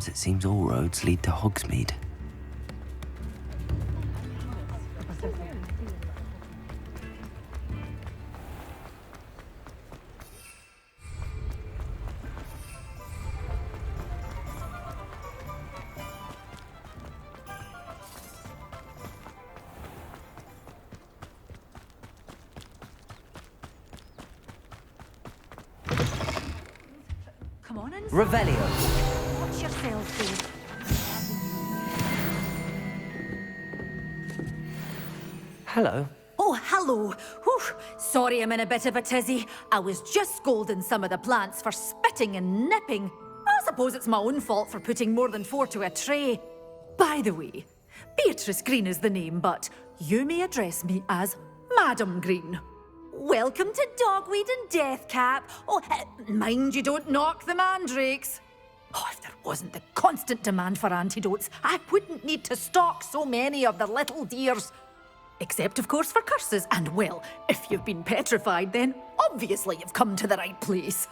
Sometimes it seems all roads lead to Hogsmeade. Come on inside. Revelio. Watch yourself, Dave. Hello. Oh, hello. Whew. Sorry I'm in a bit of a tizzy. I was just scolding some of the plants for spitting and nipping. I suppose it's my own fault for putting more than 4 to a tray. By the way, Beatrice Green is the name, but you may address me as Madam Green. Welcome to Dogweed and Deathcap. Oh, mind you don't knock the mandrakes. Oh, if there wasn't the constant demand for antidotes, I wouldn't need to stock so many of the little dears. Except, of course, for curses. And, well, if you've been petrified, then obviously you've come to the right place.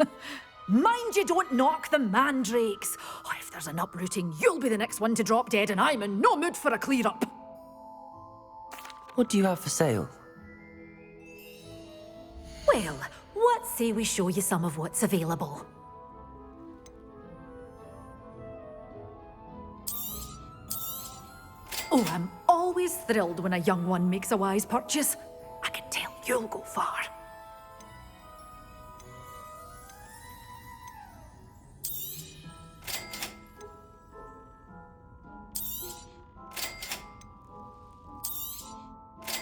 Mind you don't knock the mandrakes. Oh, if there's an uprooting, you'll be the next one to drop dead, and I'm in no mood for a clear-up. What do you have for sale? Well, what say we show you some of what's available? Oh, I'm always thrilled when a young one makes a wise purchase. I can tell you'll go far.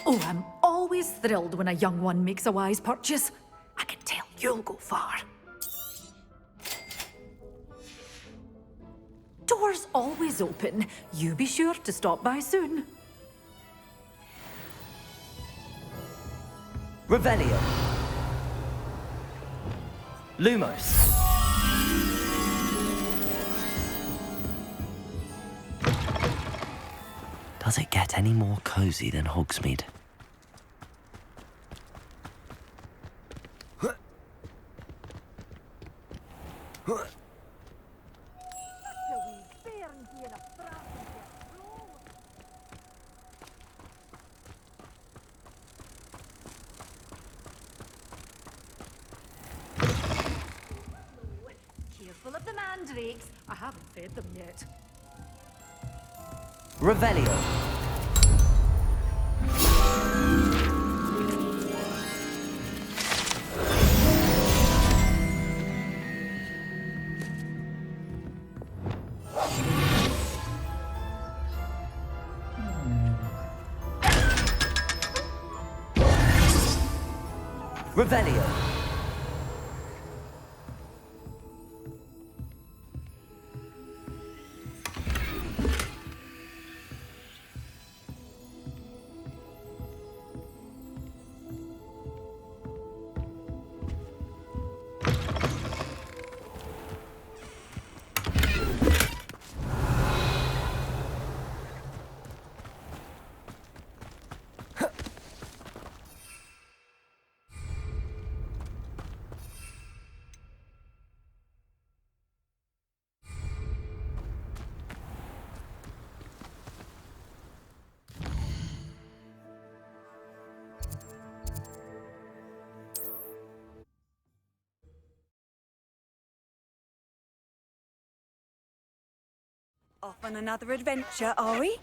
Oh, I'm always thrilled when a young one makes a wise purchase. I can tell you'll go far. Doors always open. You be sure to stop by soon. Revelio. Lumos. Does it get any more cozy than Hogsmeade? Careful of the mandrakes. I haven't fed them yet. Revelio. Revelio. Off on another adventure, are we?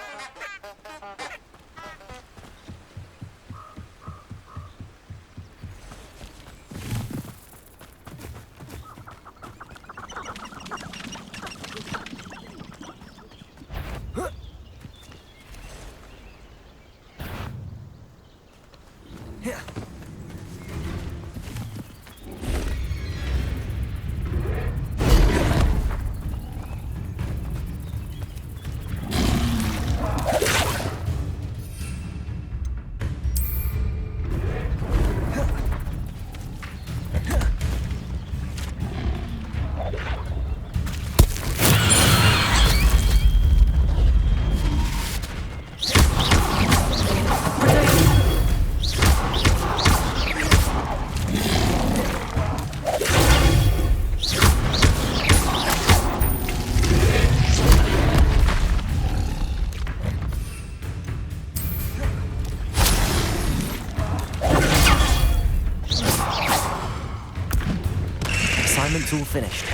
assignment's all finished.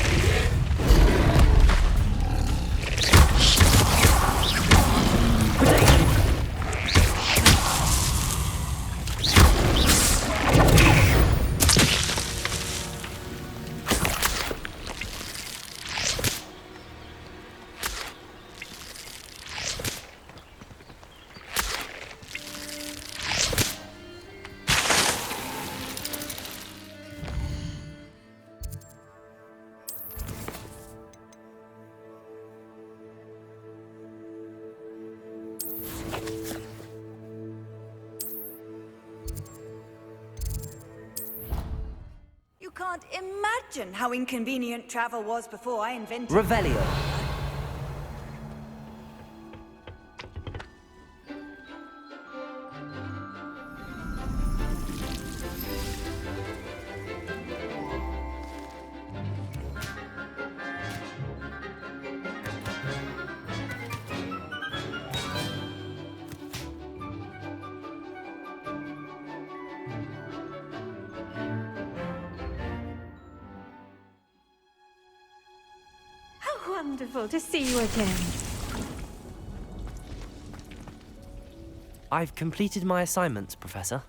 You can't imagine how inconvenient travel was before I invented Revelio. How wonderful to see you again. I've completed my assignments, Professor.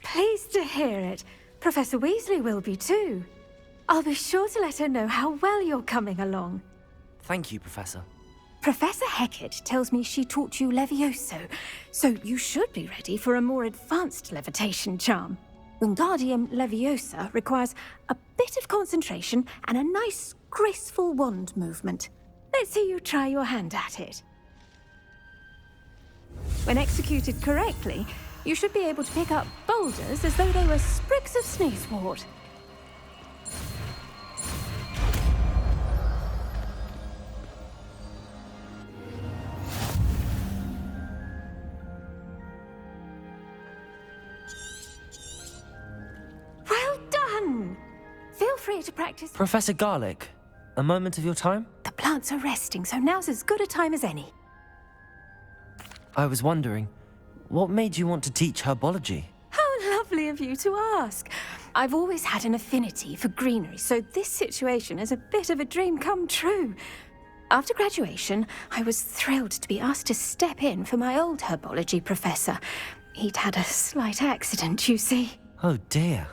Pleased to hear it. Professor Weasley will be too. I'll be sure to let her know how well you're coming along. Thank you, Professor. Professor Hecat tells me she taught you Levioso, so you should be ready for a more advanced levitation charm. Wingardium Leviosa requires a bit of concentration and a nice, graceful wand movement. Let's see you try your hand at it. When executed correctly, you should be able to pick up boulders as though they were sprigs of sneezewort. Well done! Feel free to practice. Professor Garlick, a moment of your time? The plants are resting, so now's as good a time as any. I was wondering, what made you want to teach herbology? How lovely of you to ask. I've always had an affinity for greenery, so this situation is a bit of a dream come true. After graduation, I was thrilled to be asked to step in for my old herbology professor. He'd had a slight accident, you see. Oh dear.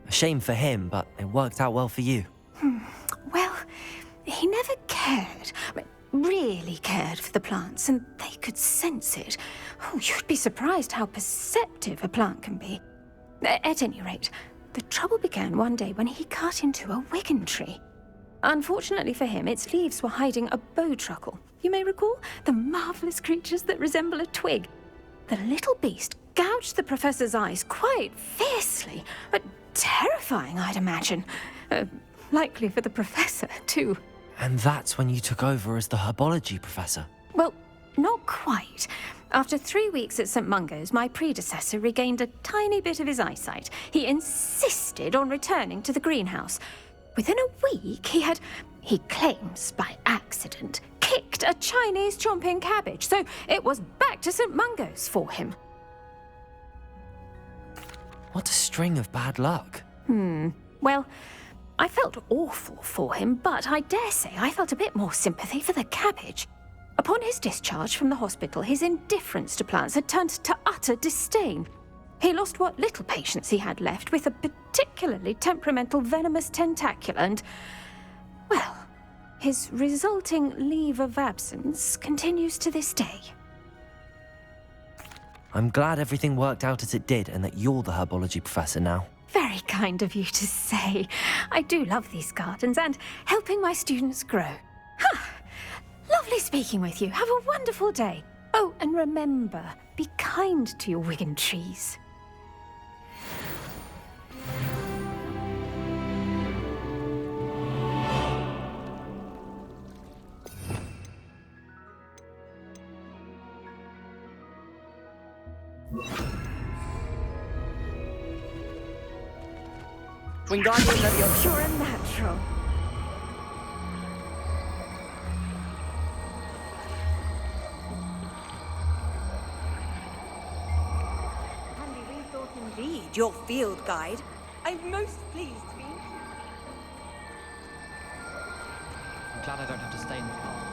A shame for him, but it worked out well for you. Well, he never cared. Really cared for the plants, and they could sense it. Oh, you'd be surprised how perceptive a plant can be. At any rate, the trouble began one day when he cut into a wigan tree. Unfortunately for him, its leaves were hiding a bowtruckle. You may recall the marvelous creatures that resemble a twig. The little beast gouged the professor's eyes quite fiercely, but terrifying, I'd imagine. Likely for the professor, too. And that's when you took over as the herbology professor? Well, not quite. After 3 weeks at St. Mungo's, my predecessor regained a tiny bit of his eyesight. He insisted on returning to the greenhouse. Within a week, he claims by accident, kicked a Chinese chomping cabbage, so it was back to St. Mungo's for him. What a string of bad luck. Well, I felt awful for him, but I dare say I felt a bit more sympathy for the cabbage. Upon his discharge from the hospital, his indifference to plants had turned to utter disdain. He lost what little patience he had left with a particularly temperamental venomous tentacula and, well, his resulting leave of absence continues to this day. I'm glad everything worked out as it did and that you're the herbology professor now. Very kind of you to say. I do love these gardens and helping my students grow. Lovely speaking with you. Have a wonderful day. Oh, and remember, be kind to your wigan trees. Wingardium Leviosa. Pure and natural. Handy rethought indeed, your field guide. I'm most pleased to be. glad I don't have to stay in the car.